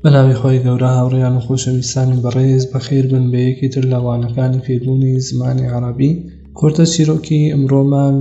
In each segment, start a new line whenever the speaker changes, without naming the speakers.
بەناوی خۆی گەورە هاوڕێیان و خۆشەویستانی بەڕێز بەخێر بن بە یەکێتر لە وانەکانی فێربوونی زمانی عەرەبی. کورتە چیرۆکی ئەمڕۆمان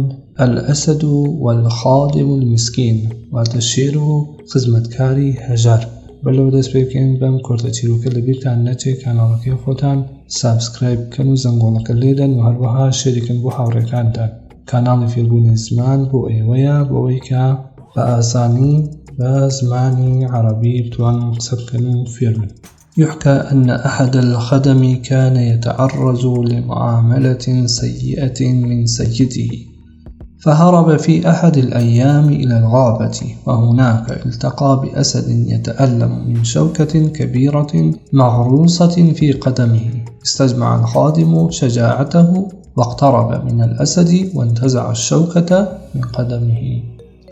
الأسد والخادم المسكين واتە شێر و خزمەتکاری هەژار. بەلەوە دەست پێ بکەین بەم کورتە چیرۆکە لەبیرتان نەچێت کاناڵەکەی خۆتان سابسکرایب بکەن و زەنگۆڵەکە لێدەن و هەروەها شێریکن بۆ هاوڕێکانتان. کاناڵی فێربوونی زمان بۆ ئێوەیە بۆ ئەوەی کە بە ئاسانی بە زمانی عەرەبی بتوانن قسە بکەن و فێر بن. يحكى أن أحد الخدم كان يتعرض لمعاملة سيئة من سيده، فهرب في أحد الأيام إلى الغابة، وهناك التقى بأسد يتألم من شوكة كبيرة مغروسة في قدمه. استجمع الخادم شجاعته واقترب من الأسد وانتزع الشوكة من قدمه.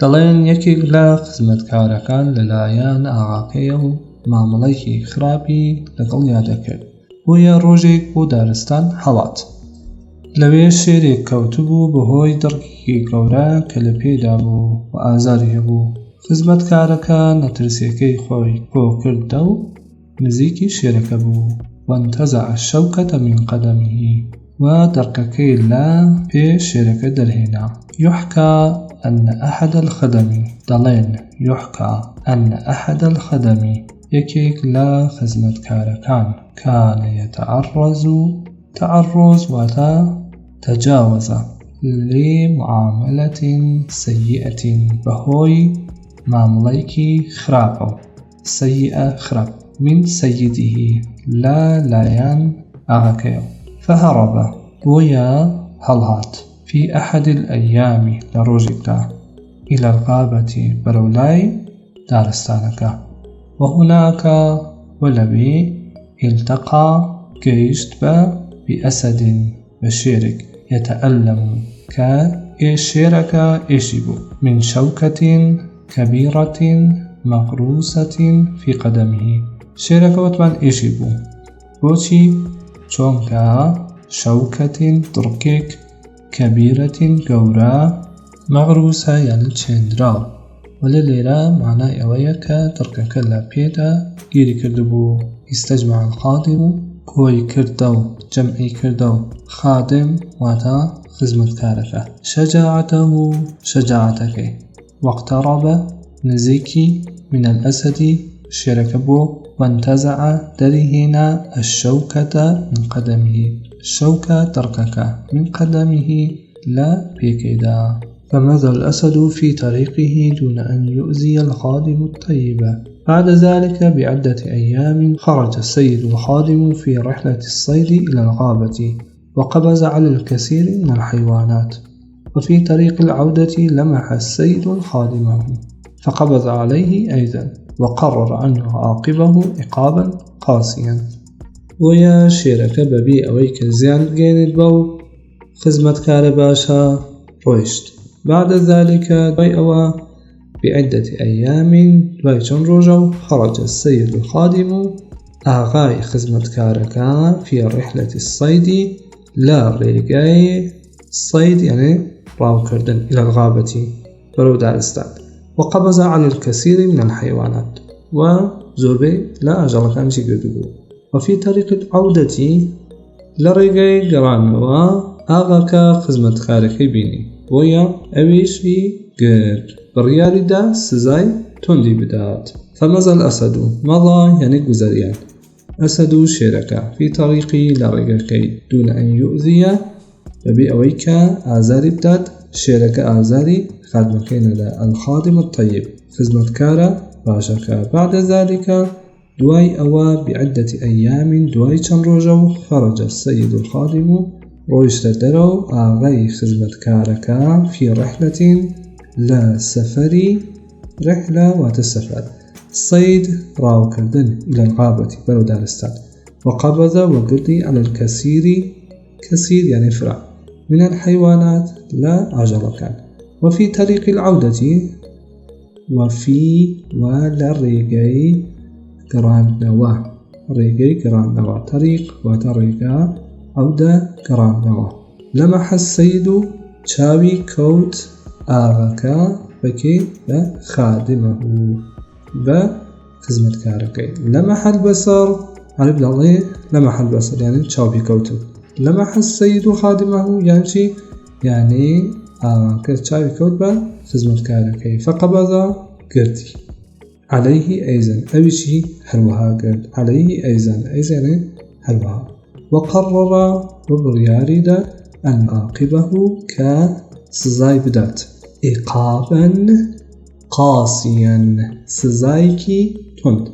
دەڵێن یەکێک لە خزمەتکارەکان لەلایەن ئاغاکەیە و مامەڵەیەکی خراپی لەگەڵیا دەکرد. بۆیە ڕۆژێک بۆ دارستان هەڵات. لەوێ شێرێک کەوتبوو بەهۆی دڕکێکی گەورە کە لە پێدا بوو و ئازاری هەبوو. خزمەتکارەکە نەترسیەکەی خۆی کۆ کردە و نزیکی شێرەکە بوو. وانتزع الشوكة من قدمه و دڕکەکەی لە پێ شێرەکە دەرهێنا. يحكى أن أحد الخدم دەڵێن يحكى أن أحد الخدم یەکێک لە خزمەتکارەکان كان تعرض واتە تجاوز لمعاملة سيئة بەهۆی مامەڵەیەکی خراپە و سيئة خراپ من سيده لایەن ئاغاکەیە. فهرب بۆیە هەڵهات في أحد الأيام لروجكا إلى الغابة برولاي دارستانك، وهناك ولبي التقى كيشت بأسد بشيرك يتألم كإشيرك إشيبو من شوكة كبيرة مغروسة في قدمه. شيرك وطبعا إشيبو بوشي چونكا شوكة تركيك كبيرة گەورە مەغروسە یان چێندراو وەلە لێرە معنای ئەوەیە کە تڕکەکە لە پێدا گیری کردبوو. ئیستەجمع الخادم کۆی کردە و جەمعی کردە و خادم واتە خزمەتکارەکە شەجاعەتەکەی واقترب نزیکی من الأسد شێرەکە بوو وانتزع دەرهێنا الشوكة من قدمه شوكة تركك من قدمه لا بيكيدا. فمضى الأسد في طريقه دون أن يؤذي الخادم الطيب. بعد ذلك بعدة أيام خرج السيد الخادم في رحلة الصيد إلى الغابة وقبض على الكثير من الحيوانات، وفي طريق العودة لمح السيد خادمه فقبض عليه أيضا وقرر أن يعاقبه عقابا قاسيا. ويا شێرەکە بەبێ ئەوەی کە زیان بگەێنێت بەو خزمەتکارە باشە ڕۆیشت. بعد ذلك دوای ئەوە بعدة أيام دوای چەند ڕۆژە و خرج السيد الخادم ئاغای خزمەتکارەکە في رحلة الصيد لە ڕێگای صيد یعنی ڕاوکردن إلى الغابة بەرەو دارستان وقبض على الكثير من الحيوانات و زۆربەی لە ئاژەڵەکانشی گرتبوو. وفي طريق العودة لرجاي جرانوا آغاكا خزمت خاركي بيني ويا أويشي قرد برياري دا سزاي تندي بدات. فمضى الأسد مضى يعني جزريان أسد شيركا في طريقي لرجاكي دون أن يؤذي بأويكا آزاري بدات شيركا آزاري خدمكين الخادم الطيب خزمت كارا باشكا. بعد ذلك دوای ئەوە بعدة أيام دوای چەند ڕۆژە و خرج السيد الخادم ڕۆیشتە دەرەوە ئاغای خزمەتکارەکە في رحلة لە سەفەری رحلة واتە سەفەر صيد ڕاوکردن إلى الغابة بەرەو دارستان وقبض وقردی على الكثير كثير يعني فرع من الحيوانات لا عجلكان. وفي طريق العودة ولا ريقي گەڕاندنەوە ڕێگەی گەڕاندنەوە طريق واتە ڕێگا عودە گەڕاندنەوە. لەمەح السەید و چاوی کەوت ئاغاکە بەکێ بە خادمەه بە خزمەتکارەکەی. لە محل بەسەر عرب دەڵێ لە محل بەسەر یعنی چاو پێکەوتن. لە محل سەید و خادمەهو یعنی چی؟ یعنی کە چاوی کەوت بە خزمەتکارەکەی. فقبضا گرتی. عليه أيضا أبيشي هروها قرد عليه أيضا يعني هروها. وقرر وبرياريدا أن عاقبه كسزاي بدات إقابا قاسيا سزايكي تند.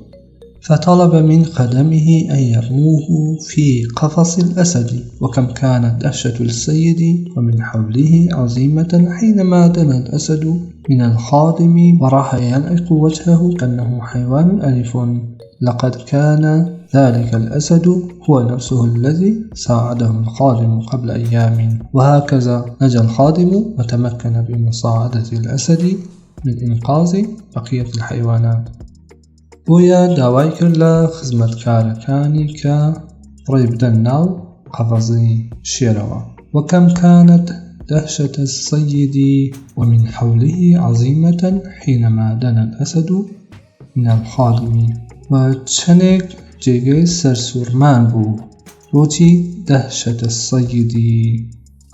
فطلب من خدمه أن يرموه في قفص الأسد. وكم كانت دهشة السيد ومن حوله عظيمة حينما دنا الأسد من الخادم وراح يلعق وجهه كأنه حيوان أليف. لقد كان ذلك الأسد هو نفسه الذي ساعده الخادم قبل أيام. وهكذا نجا الخادم وتمكن بمساعدة الأسد من إنقاذ بقية الحيوانات. بويا داوای کرد لە خزمەتکارەکانی کە ڕێی بدەن ناو قەفەزی شێرەوە. وكم كانت دهشة السيد ومن حوله عظيمة حينما دنا الأسد من الخادم. وچنێک جێگەی سەرسوورمان بوو. بۆچی دهشة السيد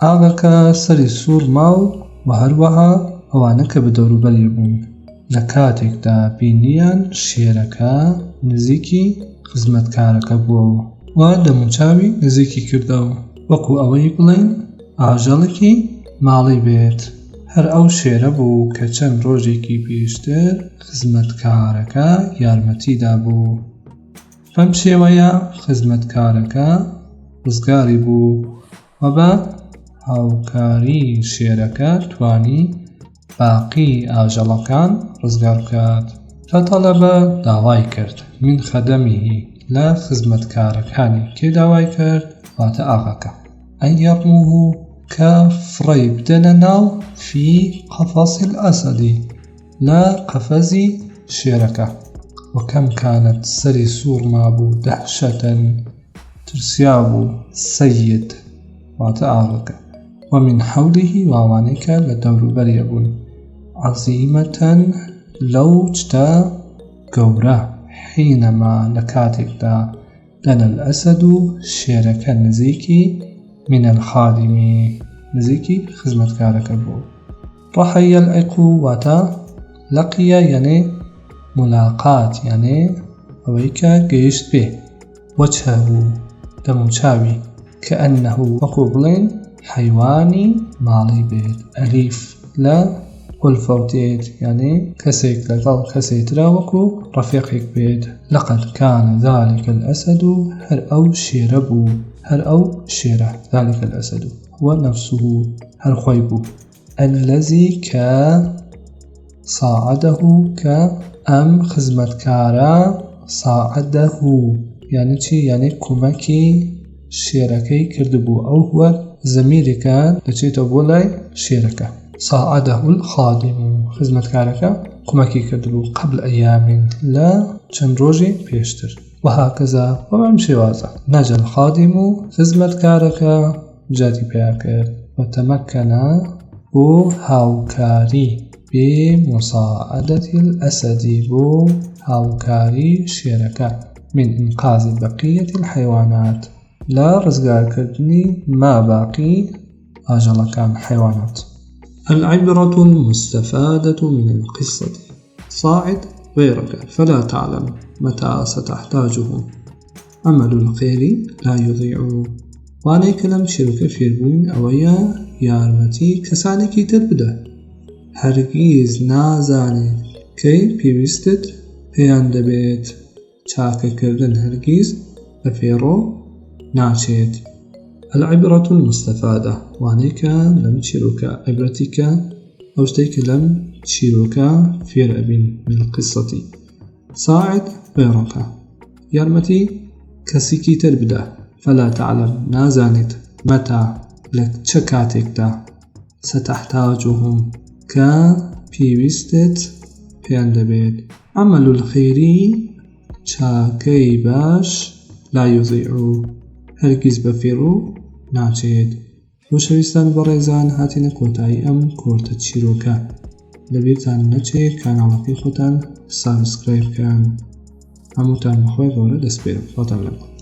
ئاغاکە سەری سوور ماو و هەروەها ئەوانە کە بەدەوروبەری بوون. لە کاتێکدا بینیان شێرەکە نزیکی خزمەتکارەکە بووە و دەموچاوی نزیکی کردەوە وەکو ئەوەی بڵێن ئاژەڵێکی ماڵی بێت. هەر ئەو شێرە بوو کە چەند ڕۆژێکی پێشتر خزمەتکارەکە یارمەتیدا بوو. بەم شێوەیە خزمەتکارەکە ڕزگاری بوو و بە هاوکاری شێرەکە توانی باقی ئاژەڵەکان ڕزگار بکات. فطلب داوای کرد من خەدەمیهی لە خزمەتکارەکانی کێ داوای کرد واتە ئاغاکە ئەن یەڕموه کە فڕی بدەنە ناو فی قەفەسی الئەسەدی لە قەفەزی شێرەکە. وەکەم کانت سەری سوور مابوو دەهشەتەن ترسیا بوو سەید واتە ئاغاکە ومن حوله وعوانك لدوروبەری بوون عظيمة لو جتا گەورە حينما لكاتێکدا دنا الأسد شێرەکە نزیکی من الخادم نزیکی خزمەتکارەکە بوو. راح يلعق واتا لقي يعني ملاقات يعني ئەوەی کە گەیشت بێ وجهه دەموچاوی كأنه وەکو بڵێن حیوانی ماڵی بێت ئەلیف لە ئولفەوتێت یعنی کەسێک لەگەڵ کەسێترا وەکو ڕەفیقێک بێت. لقد كان ذلك الأسد هەر ئەو شێرە بوو هەر ئەو شێرە ذلك الأسد هو نفسه هەر خۆی بوو الذي کە ساعده کە ئەم خزمەتکارە ساعده یعنی چی؟ یعنی کۆمەکی شێرەکەی کردبوو. ئەو هو زەمیرێکە دەچێتەوە بۆ لای شێرەکە. ساعده الخادم خزمەتکارەکە کۆمەکی کردبوو قبل ئەیامین لە چەند ڕۆژی پێشتر. وهكذا وبەم شێوازە نەجا الخادم خزمەتکارەکە جاتی پێیا کرد وتەمەکەنە بۆ هاوکاری بمساعدة الأسد بۆ هاوکاری شێرەکە من إنقاذ بقية الحيوانات لا ڕزگارکردنی ما باقی ئاژەڵەکان حیوانات. العبرة المستفادة من القصة صاعد غيرك فلا تعلم متى ستحتاجه عمل الخير لا يضيع. وانەی کەلەم شێرەکە فێربووین ئەوەیە یارمەتی کەسانێکی تر بدە هەرگیز نازانێت کەی پێویستت پێیان دەبێت. چاکەکردن هەرگیز بە فێڕۆ ناچێت. العبرة المستفادة وانيكا لم تشيروكا عبرتك أو شتيك لم تشيروكا فير أبين من القصة. ساعد غيرك يرمتي كسيكي تربدا فلا تعلم نازانت متى لك شكاتك دا ستحتاجهم كا بيوستت بياندبيت. عمل الخيري شاكي باش لا يضيعوا هەرگیز بە فێڕۆ ناچێت. خۆشەویستان بەڕێزان هاتینە کۆتایی ئەم کۆرتە چیرۆکە. لەبیرتان نەچێت کاناڵەکەی خۆتان سابسکرایب بکەن هەمووتان بەخۆی گەورە دەست پێ بکەم.